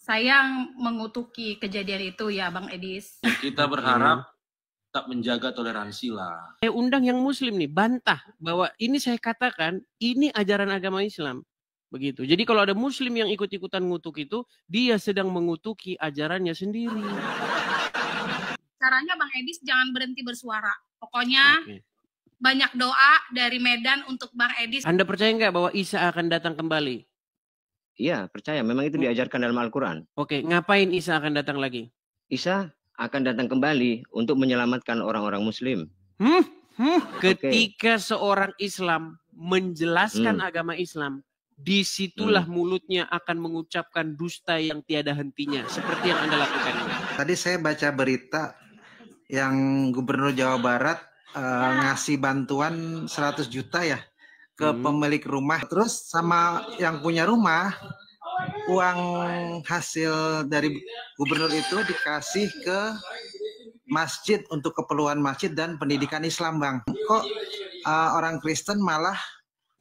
Saya mengutuki kejadian itu ya Bang Edis. Kita berharap tetap menjaga toleransi lah. Saya undang yang muslim nih, bantah bahwa ini saya katakan, ini ajaran agama Islam. Begitu. Jadi kalau ada muslim yang ikut-ikutan ngutuk itu, dia sedang mengutuki ajarannya sendiri. Caranya Bang Edis jangan berhenti bersuara. Pokoknya banyak doa dari Medan untuk Bang Edis. Anda percaya nggak bahwa Isa akan datang kembali? Iya, percaya. Memang itu diajarkan dalam Al-Quran. Oke, ngapain Isa akan datang lagi? Isa akan datang kembali untuk menyelamatkan orang-orang muslim. Ketika seorang Islam menjelaskan agama Islam, disitulah mulutnya akan mengucapkan dusta yang tiada hentinya. Seperti yang Anda lakukan ini. Tadi saya baca berita yang Gubernur Jawa Barat ngasih bantuan 100 juta ya ke pemilik rumah. Terus sama yang punya rumah, uang hasil dari gubernur itu dikasih ke masjid untuk keperluan masjid dan pendidikan Islam, Bang. Kok orang Kristen malah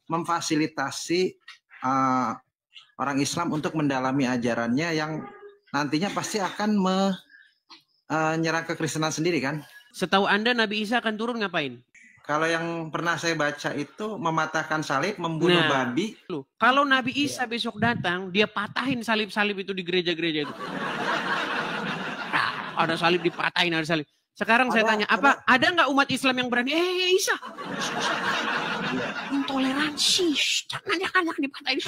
memfasilitasi orang Islam untuk mendalami ajarannya yang nantinya pasti akan menyerang kekristenan sendiri kan? Setahu Anda Nabi Isa akan turun ngapain? Kalau yang pernah saya baca itu mematahkan salib, membunuh babi. Kalau Nabi Isa besok datang, dia patahin salib-salib itu di gereja-gereja itu. Ada salib dipatahin, ada salib. Sekarang saya tanya, ada nggak umat Islam yang berani? Isa, intoleransi, jangan dipatahin.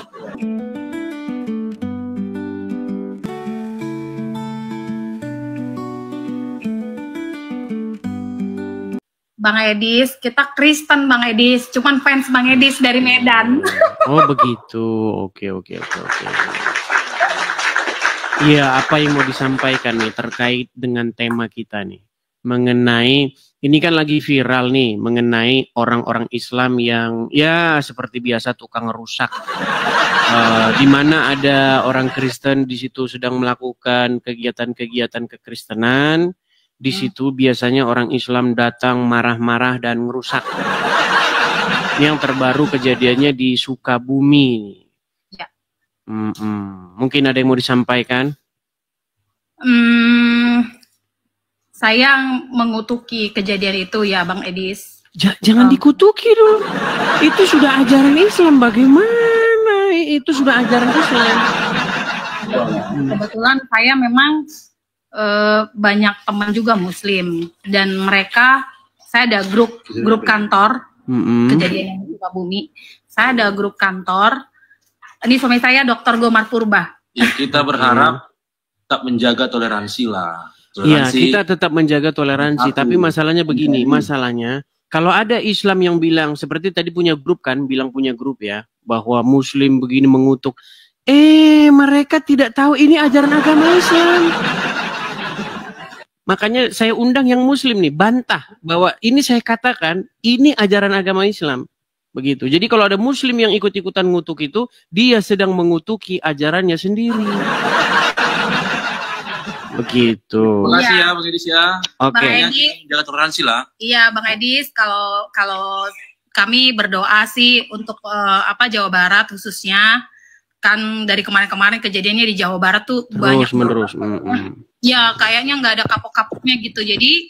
Bang Edis, kita Kristen Bang Edis, cuman fans Bang Edis dari Medan. Oh begitu, oke. Iya, apa yang mau disampaikan nih terkait dengan tema kita nih? Mengenai, ini kan lagi viral nih, mengenai orang-orang Islam yang ya seperti biasa tukang rusak. Di mana ada orang Kristen di situ sedang melakukan kegiatan-kegiatan kekristenan. Di situ biasanya orang Islam datang marah-marah dan merusak. Yang terbaru kejadiannya di Sukabumi. Ya. Mungkin ada yang mau disampaikan? Saya mengutuki kejadian itu ya Bang Edis. Jangan dikutuki dulu. Itu sudah ajaran Islam. Bagaimana? Itu sudah ajaran Islam. Kebetulan saya memang banyak teman juga muslim dan mereka, saya ada grup kantor kejadian di Sukabumi. Saya ada grup kantor. Ini suami saya Dr. Gomar Purba. Ya, kita berharap tetap menjaga toleransi lah. Iya, kita tetap menjaga toleransi. Tapi masalahnya begini, masalahnya kalau ada Islam yang bilang seperti tadi punya grup kan, bilang punya grup ya, bahwa Muslim begini mengutuk. Mereka tidak tahu ini ajaran agama Islam. Makanya saya undang yang muslim nih, bantah bahwa ini saya katakan, ini ajaran agama Islam. Begitu. Jadi kalau ada muslim yang ikut-ikutan ngutuk itu, dia sedang mengutuki ajarannya sendiri. Begitu. Terima kasih ya Bang Edis ya. Oke. Jaga toleransi lah. Iya Bang Edis, kalau kami berdoa sih untuk Jawa Barat khususnya. Kan dari kemarin-kemarin kejadiannya di Jawa Barat tuh banyak menerus. Ya kayaknya nggak ada kapok-kapoknya gitu. Jadi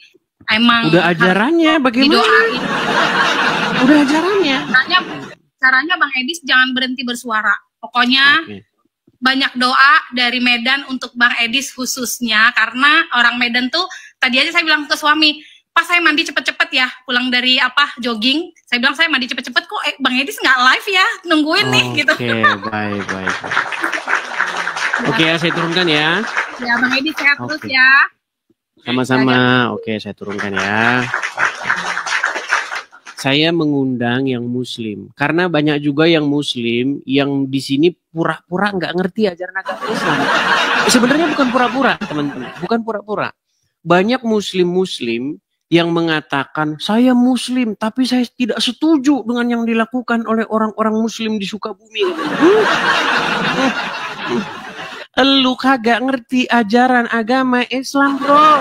emang udah ajarannya bagaimana? Didoain. Udah ajarannya. Caranya Bang Edis jangan berhenti bersuara. Pokoknya banyak doa dari Medan untuk Bang Edis khususnya, karena orang Medan tuh tadi aja saya bilang ke suami, pas saya mandi cepet-cepet ya, pulang dari jogging, saya bilang saya mandi cepet-cepet kok Bang Edis nggak live ya, nungguin nih gitu. Oke, baik. Oke, saya turunkan ya. Ya Bang Edis sehat terus ya. Sama-sama. Oke, saya turunkan ya. Saya mengundang yang muslim karena banyak juga yang muslim yang di sini pura-pura nggak ngerti ajaran agama Islam. Sebenarnya bukan pura-pura, teman-teman, bukan pura-pura. Banyak muslim yang mengatakan saya muslim tapi saya tidak setuju dengan yang dilakukan oleh orang-orang muslim di Sukabumi. Lu kagak ngerti ajaran agama Islam, bro.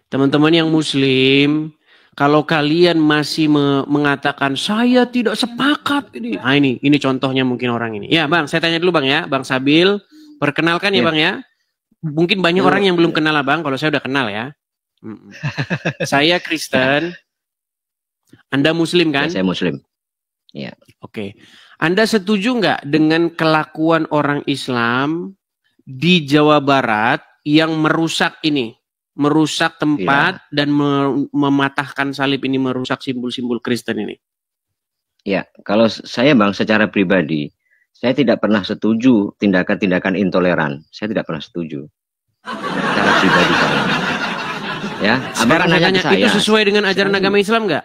Teman-teman yang muslim, kalau kalian masih mengatakan saya tidak sepakat ini. Nah ini contohnya mungkin orang ini. Ya, Bang, saya tanya dulu Bang ya, Bang Sabil. Perkenalkan ya Bang ya. Mungkin banyak orang yang belum kenal Abang, kalau saya udah kenal ya. Saya Kristen, Anda Muslim kan? Ya, saya Muslim. Ya. Oke. Anda setuju nggak dengan kelakuan orang Islam di Jawa Barat yang merusak ini? Merusak tempat dan mematahkan salib ini, merusak simbol-simbol Kristen ini? Ya, kalau saya Bang, secara pribadi, saya tidak pernah setuju tindakan-tindakan intoleran. Saya tidak pernah setuju. Secara pribadi saya. Ya, sekarang nanya, itu sesuai dengan ajaran agama Islam nggak?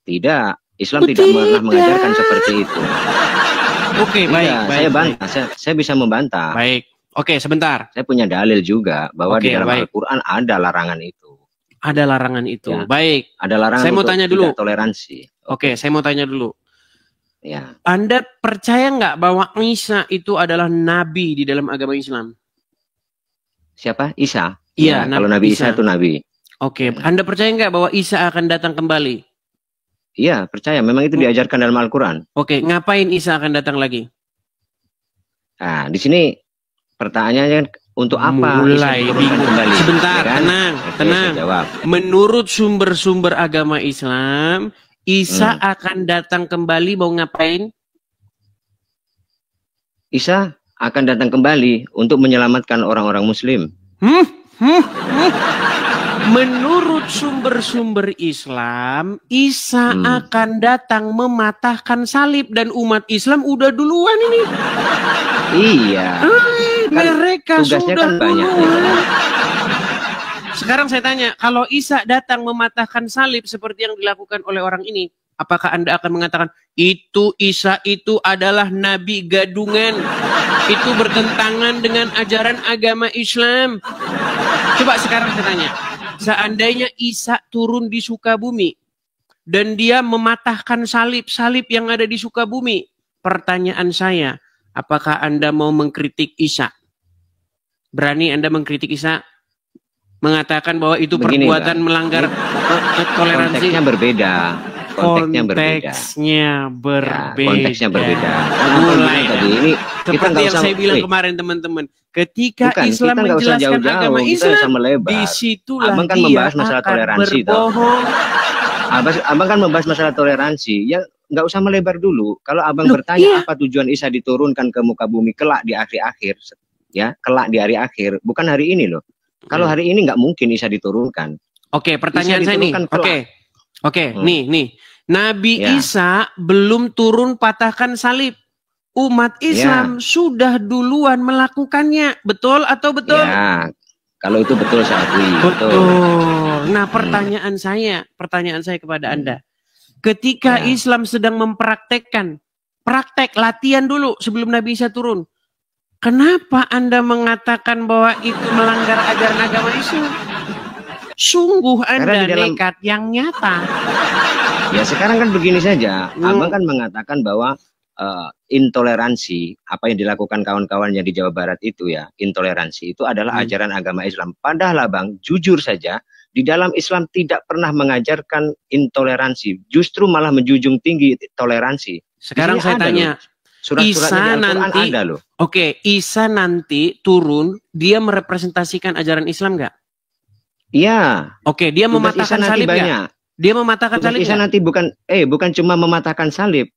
Tidak, Islam tidak pernah mengajarkan seperti itu. Oke, baik. Saya bantah, saya bisa membantah. Baik, oke, sebentar. Saya punya dalil juga bahwa di dalam Al-Quran ada larangan itu. Ada larangan itu, ya. Baik. Ada larangan saya mau tanya dulu. Toleransi. Oke, saya mau tanya dulu. Ya. Anda percaya nggak bahwa Isa itu adalah nabi di dalam agama Islam? Siapa? Isa? Iya, ya, kalau Nabi Isa itu nabi. Oke, Anda percaya nggak bahwa Isa akan datang kembali? Iya, percaya. Memang itu diajarkan dalam Al-Quran. Oke, ngapain Isa akan datang lagi? Nah, di sini pertanyaannya untuk apa? Mulai bingung. Kembali? Sebentar, ya kan? Tenang. Menurut sumber-sumber agama Islam, Isa akan datang kembali, mau ngapain? Isa akan datang kembali untuk menyelamatkan orang-orang Muslim. Menurut sumber-sumber Islam, Isa akan datang mematahkan salib dan umat Islam udah duluan ini. Iya. Mereka sudah kan banyak. duluan. Sekarang saya tanya, kalau Isa datang mematahkan salib seperti yang dilakukan oleh orang ini, apakah Anda akan mengatakan, itu Isa itu adalah nabi gadungan, itu bertentangan dengan ajaran agama Islam? Coba sekarang saya tanya, seandainya Isa turun di Sukabumi, dan dia mematahkan salib-salib yang ada di Sukabumi, pertanyaan saya, apakah Anda mau mengkritik Isa? Berani Anda mengkritik Isa? Mengatakan bahwa itu perbuatan melanggar toleransi? Konteksnya berbeda. Konteksnya berbeda. Mulai ini seperti yang saya bilang kemarin teman-teman, ketika Islam menjelaskan agama Islam, disitulah Abang kan membahas masalah toleransi. Abang kan membahas masalah toleransi. Ya nggak usah melebar dulu. Kalau Abang bertanya apa tujuan Isa diturunkan ke muka bumi kelak di akhir-akhir, ya kelak di hari akhir, bukan hari ini loh. Kalau hari ini nggak mungkin Isa diturunkan. Oke, pertanyaan saya nih. Oke, nih. Nabi Isa belum turun patahkan salib. Umat Islam sudah duluan melakukannya. Betul atau betul? Ya, kalau itu betul saya akui. Betul. Nah, pertanyaan saya kepada Anda. Ketika Islam sedang mempraktekkan, latihan dulu sebelum Nabi Isa turun. Kenapa Anda mengatakan bahwa itu melanggar ajaran agama Islam? Sungguh Anda nekat yang nyata. Ya sekarang kan begini saja. Abang kan mengatakan bahwa intoleransi, apa yang dilakukan kawan-kawannya di Jawa Barat itu ya, intoleransi itu adalah ajaran agama Islam. Padahal Abang, jujur saja, di dalam Islam tidak pernah mengajarkan intoleransi. Justru malah menjunjung tinggi toleransi. Sekarang saya tanya, Isa nanti, Isa nanti turun, dia merepresentasikan ajaran Islam nggak? Iya. Oke, dia mematahkan salib nggak? Dia mematahkan salib. Isa nanti bukan cuma mematahkan salib,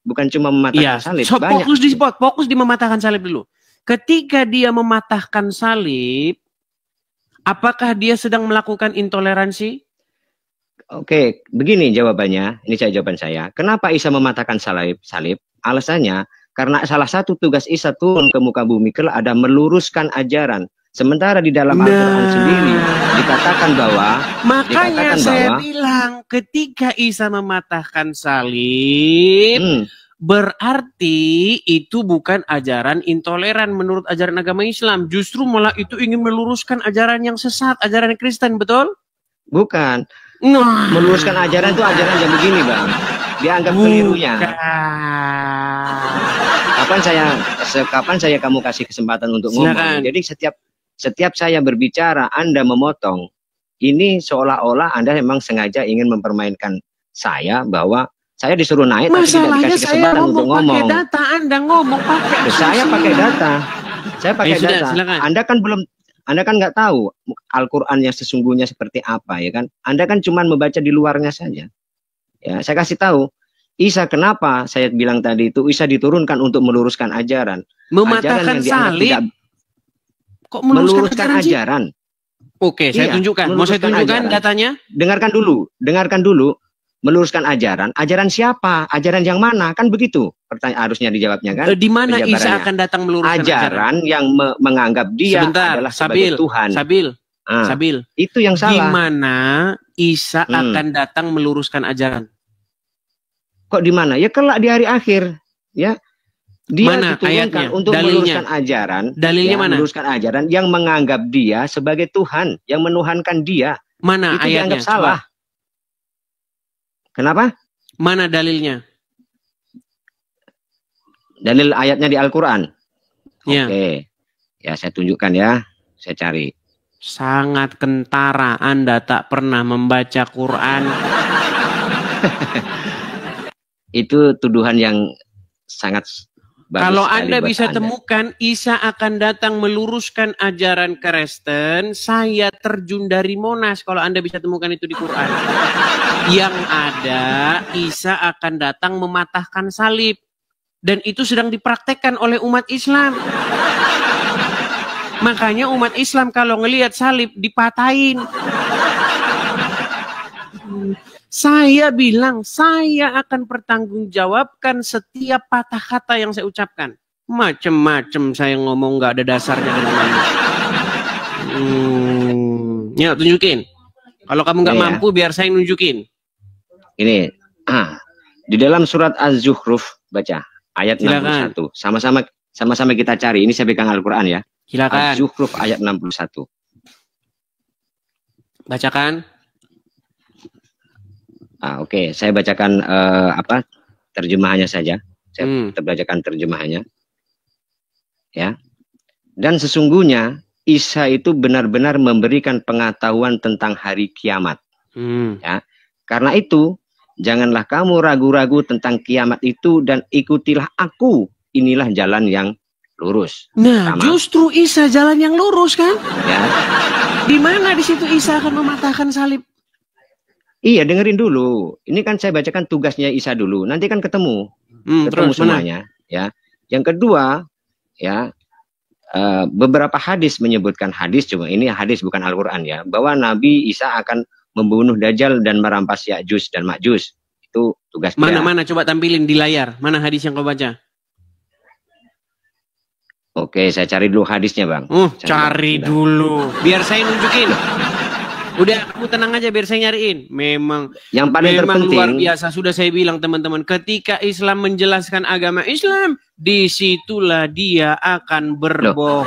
salib. So, fokus di mematahkan salib dulu. Ketika dia mematahkan salib, apakah dia sedang melakukan intoleransi? Oke, begini jawabannya. Ini jawaban saya. Kenapa Isa mematahkan salib? Alasannya karena salah satu tugas Isa turun ke muka bumi kelak ada meluruskan ajaran. Sementara di dalam Al-Quran sendiri dikatakan bahwa makanya saya bilang ketika Isa mematahkan salib berarti itu bukan ajaran intoleran menurut ajaran agama Islam. Justru malah itu ingin meluruskan ajaran yang sesat, ajaran Kristen, betul? Bukan. Meluruskan ajaran itu ajaran yang begini, Bang. Dianggap kelirunya. Kapan saya kamu kasih kesempatan untuk ngomong? Jadi setiap saya berbicara, Anda memotong. Ini seolah-olah Anda memang sengaja ingin mempermainkan saya bahwa saya disuruh naik tapi tidak dikasih kesempatan untuk ngomong. Pakai data, Anda ngomong pakai saya pakai data. Saya pakai data. Silakan. Anda kan nggak tahu Al-Quran yang sesungguhnya seperti apa, ya kan? Anda kan cuma membaca di luarnya saja. Ya, saya kasih tahu. Isa, kenapa saya bilang tadi itu Isa diturunkan untuk meluruskan ajaran. Mematahkan salib. Kok meluruskan ajaran? Oke, saya tunjukkan. Mau saya tunjukkan datanya? Dengarkan dulu. Meluruskan ajaran. Ajaran siapa? Ajaran yang mana? Kan begitu. Pertanyaan harusnya dijawabnya kan? Di mana Isa akan datang meluruskan ajaran? Yang menganggap dia adalah sebagai Tuhan. Sabil. Itu yang salah. Di mana Isa akan datang meluruskan ajaran? Kok di mana? Ya kelak di hari akhir, ya. Dia mana ayatnya? Untuk meluruskan ajaran. Dalilnya mana? Meluruskan ajaran yang menganggap dia sebagai Tuhan, yang menuhankan dia. Mana itu ayatnya? Dianggap salah. Coba. Kenapa? Mana dalilnya? Dalil ayatnya di Al-Quran. Ya. Oke. Ya, saya tunjukkan ya. Saya cari. Sangat kentara Anda tak pernah membaca Quran. Itu tuduhan yang sangat bagus. Kalau Anda bisa temukan Isa akan datang meluruskan ajaran Kristen, saya terjun dari Monas kalau Anda bisa temukan itu di Quran. Yang ada Isa akan datang mematahkan salib. Dan itu sedang dipraktekkan oleh umat Islam. Makanya umat Islam kalau ngelihat salib dipatahin. Saya bilang, saya akan pertanggungjawabkan setiap patah kata yang saya ucapkan. Macem-macem saya ngomong gak ada dasarnya dari mana. Ya, tunjukin. Kalau kamu gak mampu, biar saya nunjukin. Ini, di dalam surat Az-Zukhruf, baca ayat 61. Sama-sama kita cari. Ini saya pegang Al-Quran ya. Silakan. Az-Zukhruf ayat 61. Bacakan. Oke, saya bacakan terjemahannya saja. Saya bacakan terjemahannya. Ya. Dan sesungguhnya Isa itu benar-benar memberikan pengetahuan tentang hari kiamat. Ya. Karena itu, janganlah kamu ragu-ragu tentang kiamat itu dan ikutilah aku. Inilah jalan yang lurus. Nah, justru Isa jalan yang lurus kan? Ya. Di mana di situ Isa akan mematahkan salib? Iya, dengerin dulu. Ini kan saya bacakan tugasnya Isa dulu. Nanti kan ketemu terus semuanya. Ya. Yang kedua, ya, beberapa hadis menyebutkan cuma ini hadis bukan Al-Quran ya, bahwa Nabi Isa akan membunuh Dajjal dan merampas Ya'juj dan Ma'juj. Itu tugas dia. Mana coba tampilin di layar. Mana hadis yang kau baca? Oke, saya cari dulu hadisnya, Bang. Cari dulu. Biar saya nunjukin. Udah, kamu tenang aja biar saya nyariin. Memang yang paling terpenting luar biasa. Sudah saya bilang teman-teman, ketika Islam menjelaskan agama Islam, disitulah dia akan berbohong.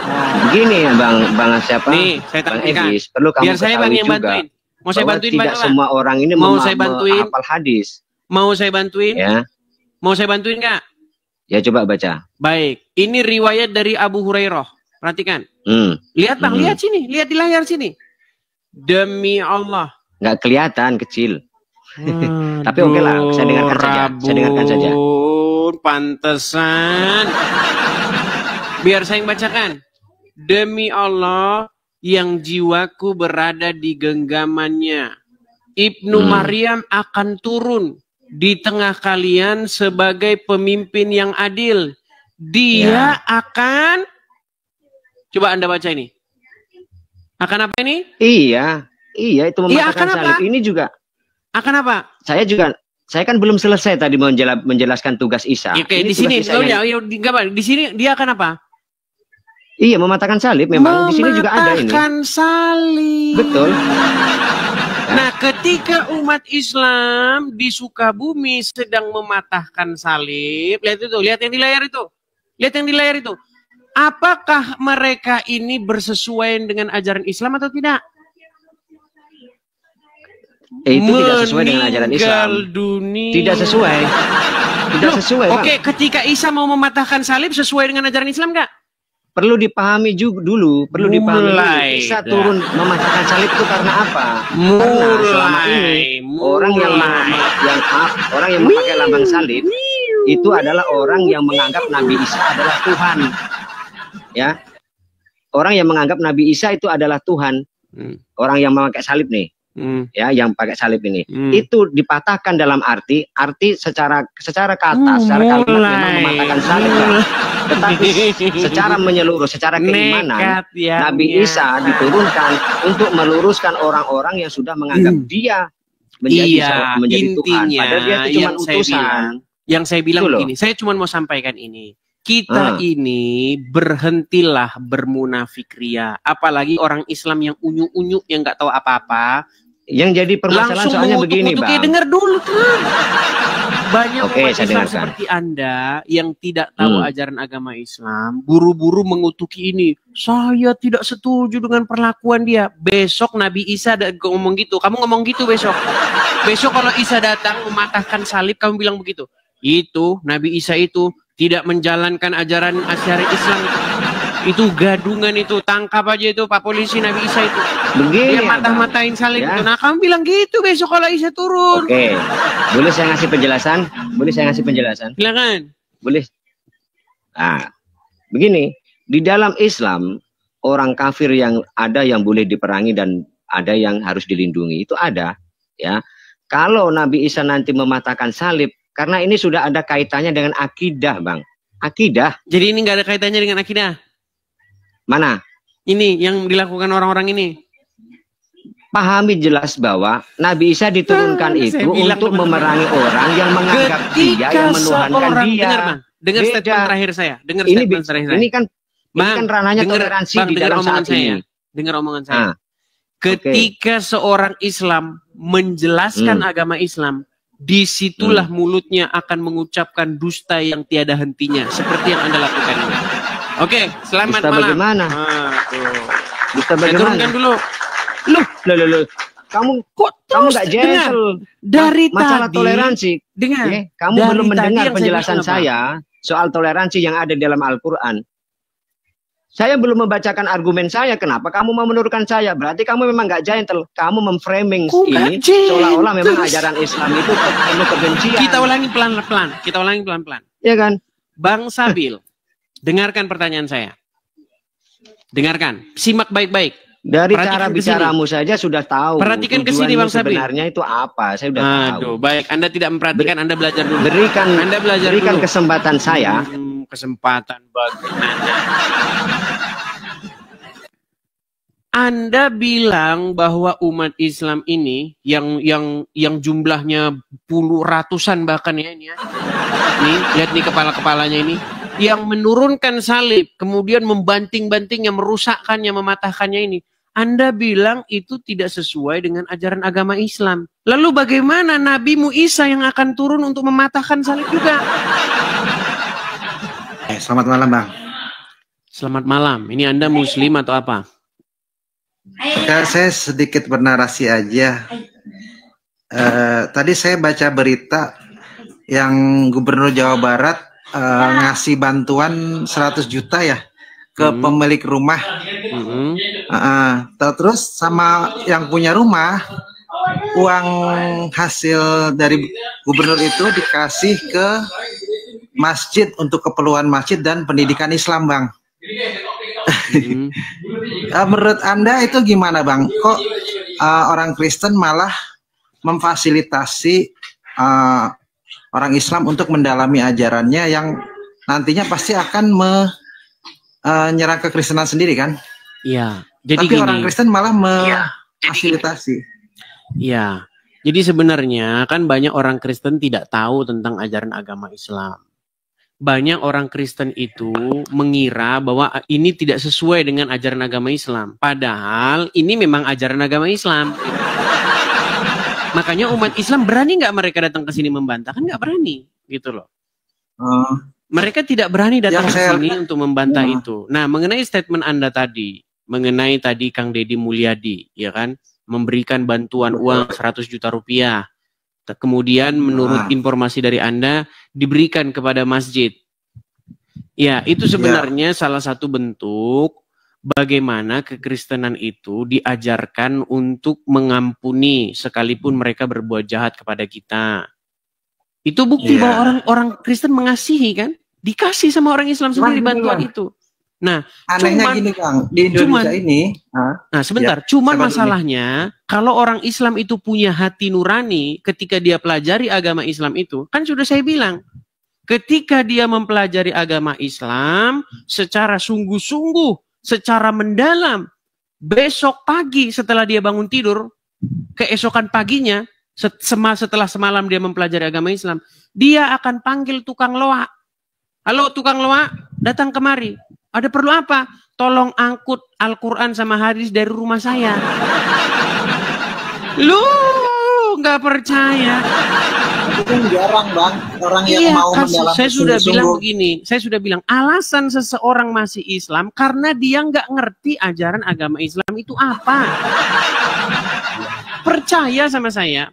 Begini ya Bang siapa? Nih, saya tampilkan. Perlu kamu biar saya Bang yang bantuin. Mau saya bantuin tidak semua orang ini mau saya bantuin hafal hadis. Mau saya bantuin? Ya. Mau saya bantuin nggak? Ya coba baca. Baik, ini riwayat dari Abu Hurairah. Perhatikan. Lihat Bang, lihat sini, lihat di layar sini. Demi Allah. Nggak kelihatan, kecil. Tapi oke lah, saya dengarkan saja. Pantesan. Biar saya yang bacakan. Demi Allah yang jiwaku berada di genggamannya. Ibnu Maryam akan turun di tengah kalian sebagai pemimpin yang adil. Dia akan... Coba Anda baca ini. Akan apa ini? Iya itu mematahkan salib. Ini juga. Akan apa? Saya kan belum selesai tadi menjelaskan tugas Isa. Oke, di sini di sini dia akan apa? Iya, mematahkan salib memang. Di sini juga ada ini. Mematahkan salib. Betul. Nah, ketika umat Islam di Sukabumi sedang mematahkan salib, lihat yang di layar itu. Lihat yang di layar itu. Apakah mereka ini bersesuaian dengan ajaran Islam atau tidak? Itu tidak sesuai dengan ajaran Islam. Dunia. Tidak sesuai. Tidak sesuai. Oke, ketika Isa mau mematahkan salib sesuai dengan ajaran Islam nggak? Perlu dipahami juga dulu. Perlu dipahami. Isa turun mematahkan salib itu karena apa? Karena selama ini orang yang memakai lambang salib itu adalah orang yang menganggap Nabi Isa adalah Tuhan. ya, orang yang menganggap Nabi Isa itu adalah Tuhan, orang yang memakai salib nih, ya, yang pakai salib ini, itu dipatahkan dalam arti secara kata, secara kalimat memang mematahkan salib, tetapi secara menyeluruh, secara keimanan, Nabi Isa diturunkan untuk meluruskan orang-orang yang sudah menganggap dia menjadi Tuhan, padahal dia itu cuma utusan. Yang saya bilang begini, saya cuma mau sampaikan ini. Kita ini berhentilah bermunafik ria. Apalagi orang Islam yang unyu-unyu, yang nggak tahu apa-apa. Yang jadi permasalahan soalnya begini, Bang. Dengar dulu kan. Banyak umat Islam seperti Anda yang tidak tahu ajaran agama Islam, buru-buru mengutuki ini. Saya tidak setuju dengan perlakuan dia. Besok Nabi Isa ngomong gitu. Kamu ngomong gitu besok. Besok kalau Isa datang mematahkan salib, kamu bilang begitu. Itu Nabi Isa itu tidak menjalankan ajaran syariat Islam itu gadungan, itu tangkap aja itu Pak Polisi Nabi Isa itu. Begini, dia matah-matahin salib itu. Nah, kamu bilang gitu besok kalau Isa turun. Oke. Boleh saya ngasih penjelasan? Boleh saya ngasih penjelasan? Silakan. Boleh. Nah, begini, di dalam Islam orang kafir yang ada yang boleh diperangi dan ada yang harus dilindungi, itu ada, ya. Kalau Nabi Isa nanti mematahkan salib, karena ini sudah ada kaitannya dengan akidah, Bang. Akidah. Jadi ini nggak ada kaitannya dengan akidah? Mana? Ini yang dilakukan orang-orang ini. Pahami jelas bahwa Nabi Isa diturunkan itu untuk memerangi orang yang menganggap dia, yang menuhankan dia. Dengar, Bang. Dengar statement terakhir saya. Dengar statement terakhir saya. Ini kan ranahnya toleransi di dalam saat ini. Dengar omongan saya. Ketika seorang Islam menjelaskan agama Islam, disitulah mulutnya akan mengucapkan dusta yang tiada hentinya, seperti yang Anda lakukan ini. Oke, selamat dusta malam. Bagaimana? Dusta bagaimana? Turunkan dulu. Loh. Kamu nggak gentle dari masalah tadi, toleransi. Dengar. Kamu belum mendengar penjelasan saya soal toleransi yang ada di dalam Al-Quran. Saya belum membacakan argumen saya. Kenapa kamu mau menurunkan saya? Berarti kamu memang nggak gentle. Kamu memframing ini seolah-olah memang ajaran Islam itu penuh kebencian. Kita ulangi pelan-pelan. Iya kan? Bang Sabil, dengarkan pertanyaan saya. Dengarkan, simak baik-baik. Dari cara bicaramu saja sudah tahu. Perhatikan ke sini, Bang Sabil. Sebenarnya itu apa? Saya sudah tahu. Baik, Anda tidak memperhatikan, Anda belajar dulu. Berikan kesempatan saya. Kesempatan bagaimana? Anda bilang bahwa umat Islam ini yang jumlahnya ratusan bahkan ya ini ya. Nih, lihat nih kepala-kepalanya ini yang menurunkan salib, kemudian membanting-bantingnya, merusakkannya, mematahkannya ini. Anda bilang itu tidak sesuai dengan ajaran agama Islam. Lalu bagaimana Nabimu Isa yang akan turun untuk mematahkan salib juga? Selamat malam, Bang. Selamat malam. Ini Anda Muslim atau apa? Saya sedikit bernarasi aja. Tadi saya baca berita yang Gubernur Jawa Barat ngasih bantuan 100 juta ya ke pemilik rumah. Terus sama yang punya rumah, uang hasil dari gubernur itu dikasih ke masjid untuk keperluan masjid dan pendidikan Islam, Bang. Menurut Anda itu gimana, Bang? Kok orang Kristen malah memfasilitasi orang Islam untuk mendalami ajarannya yang nantinya pasti akan menyerang kekristenan sendiri kan? Iya. Jadi tapi orang Kristen malah memfasilitasi. Iya. Jadi sebenarnya kan banyak orang Kristen tidak tahu tentang ajaran agama Islam. Banyak orang Kristen itu mengira bahwa ini tidak sesuai dengan ajaran agama Islam. Padahal ini memang ajaran agama Islam. Makanya umat Islam berani nggak mereka datang ke sini membantah? Kan nggak berani, gitu loh. Mereka tidak berani datang ke sini untuk membantah itu. Nah, mengenai statement Anda tadi, mengenai tadi Kang Deddy Mulyadi, ya kan, memberikan bantuan uang 100 juta rupiah. Kemudian menurut informasi dari Anda diberikan kepada masjid. Ya, itu sebenarnya salah satu bentuk bagaimana kekristenan itu diajarkan untuk mengampuni sekalipun mereka berbuat jahat kepada kita. Itu bukti bahwa orang Kristen mengasihi kan? Dikasih sama orang Islam sendiri bantuan itu. Nah, anehnya gini Bang, di Indonesia ini. Nah, sebentar. Ya, cuman masalahnya, kalau orang Islam itu punya hati nurani ketika dia pelajari agama Islam itu, kan sudah saya bilang, ketika dia mempelajari agama Islam secara sungguh-sungguh, secara mendalam, besok pagi setelah dia bangun tidur, keesokan paginya, setelah semalam dia mempelajari agama Islam, dia akan panggil tukang loak. Halo tukang loak, datang kemari. Ada perlu apa? Tolong angkut Al-Quran sama hadis dari rumah saya. Lu nggak percaya? Itu jarang Bang, orang yang mau mendalam. Saya sudah bilang begini, saya sudah bilang alasan seseorang masih Islam karena dia nggak ngerti ajaran agama Islam itu apa. Percaya sama saya.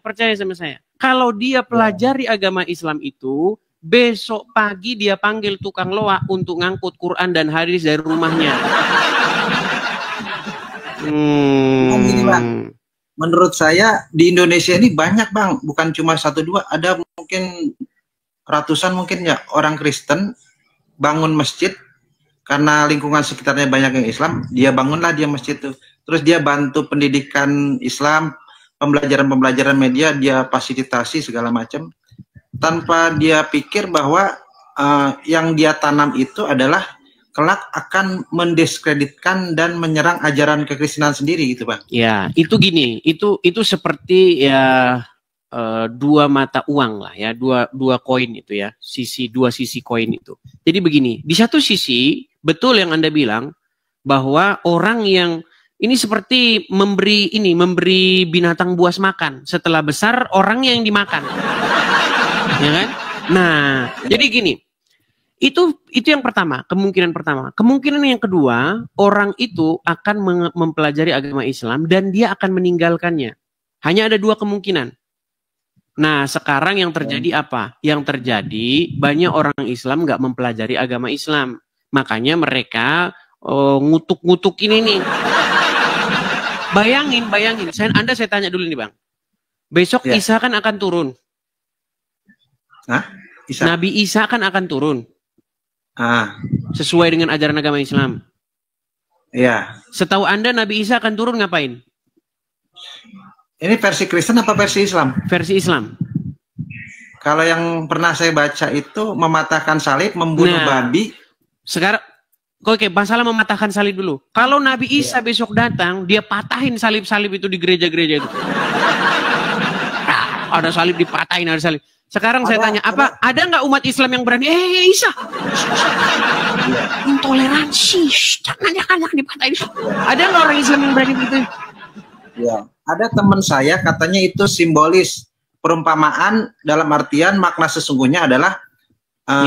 Kalau dia pelajari agama Islam itu, besok pagi dia panggil tukang loak untuk ngangkut Quran dan hadis dari rumahnya. Gini Bang, menurut saya di Indonesia ini banyak Bang, bukan cuma 1-2, ada mungkin ratusan mungkin ya orang Kristen bangun masjid karena lingkungan sekitarnya banyak yang Islam, dia bangunlah dia masjid tuh. Terus dia bantu pendidikan Islam, pembelajaran media dia fasilitasi segala macam. Tanpa dia pikir bahwa yang dia tanam itu adalah kelak akan mendiskreditkan dan menyerang ajaran kekristenan sendiri gitu Bang. Ya, itu gini, itu seperti ya dua mata uang lah ya, dua koin itu ya, dua sisi koin itu. Jadi begini, di satu sisi betul yang Anda bilang bahwa orang yang ini seperti memberi binatang buas makan, setelah besar orangnya yang dimakan. Ya kan? Nah, jadi gini, itu yang pertama, kemungkinan pertama. Kemungkinan yang kedua, orang itu akan mempelajari agama Islam dan dia akan meninggalkannya. Hanya ada dua kemungkinan. Nah, sekarang yang terjadi apa? Yang terjadi banyak orang Islam nggak mempelajari agama Islam, makanya mereka ngutuk-ngutuk ini nih. Bayangin. Anda saya tanya dulu nih Bang. Besok ya. Isa kan akan turun. Hah? Isa? Nabi Isa kan akan turun. Sesuai dengan ajaran agama Islam. Iya. Setahu Anda Nabi Isa akan turun ngapain? Ini versi Kristen apa versi Islam? Versi Islam. Kalau yang pernah saya baca itu mematahkan salib, membunuh babi. Sekarang oke, masalah mematahkan salib dulu. Kalau Nabi Isa besok datang, dia patahin salib-salib itu di gereja-gereja itu. Ada salib dipatahin, ada salib. Sekarang saya tanya, ada nggak umat Islam yang berani? Isa, intoleransi, jangan dipatahin. Ada nggak orang Islam yang berani begitu? Ya, ada teman saya katanya itu simbolis perumpamaan dalam artian makna sesungguhnya adalah.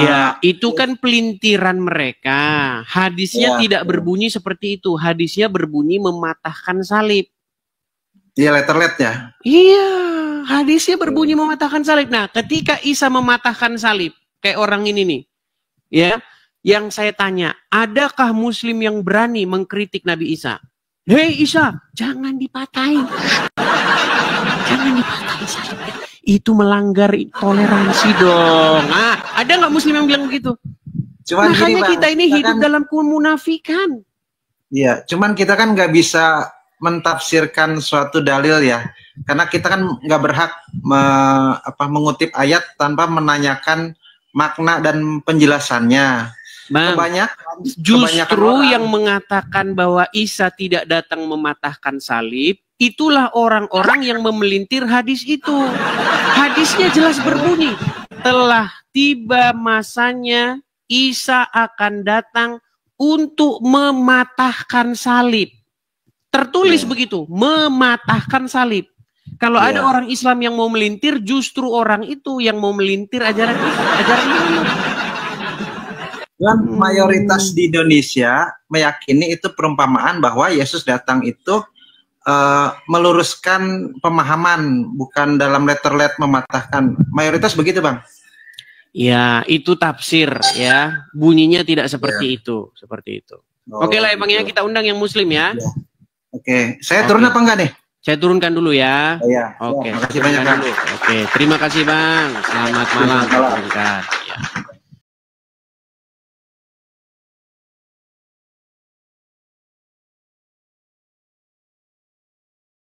Ya, itu kan pelintiran mereka. Hadisnya tidak berbunyi seperti itu. Hadisnya berbunyi mematahkan salib. Iya, letter-letternya. Iya, hadisnya berbunyi mematahkan salib. Nah, ketika Isa mematahkan salib, kayak orang ini nih, ya, yang saya tanya, adakah Muslim yang berani mengkritik Nabi Isa? Hei Isa, jangan dipatahin. Jangan dipatahin salibnya. Itu melanggar toleransi dong. Ada nggak Muslim yang bilang begitu? Cuman makanya kita ini hidup dalam kemunafikan. Iya, cuman kita kan nggak bisa mentafsirkan suatu dalil ya, karena kita kan nggak berhak mengutip ayat tanpa menanyakan makna dan penjelasannya. Bang, justru yang mengatakan bahwa Isa tidak datang mematahkan salib, itulah orang-orang yang memelintir hadis itu. Hadisnya jelas berbunyi, telah tiba masanya Isa akan datang untuk mematahkan salib. Tertulis begitu, mematahkan salib. Kalau ada orang Islam yang mau melintir, justru orang itu yang mau melintir ajaran Islam. Dan mayoritas di Indonesia meyakini itu perumpamaan bahwa Yesus datang itu meluruskan pemahaman, bukan dalam letter-let mematahkan. Mayoritas begitu, Bang. Ya, itu tafsir ya. Bunyinya tidak seperti itu, seperti itu. Oke lah, emangnya kita undang yang Muslim ya. Oke, saya turun apa enggak nih? Saya turunkan dulu ya. Iya. Oke, terima kasih banyak, Bang. Oke, terima kasih Bang. Selamat malam. Ya.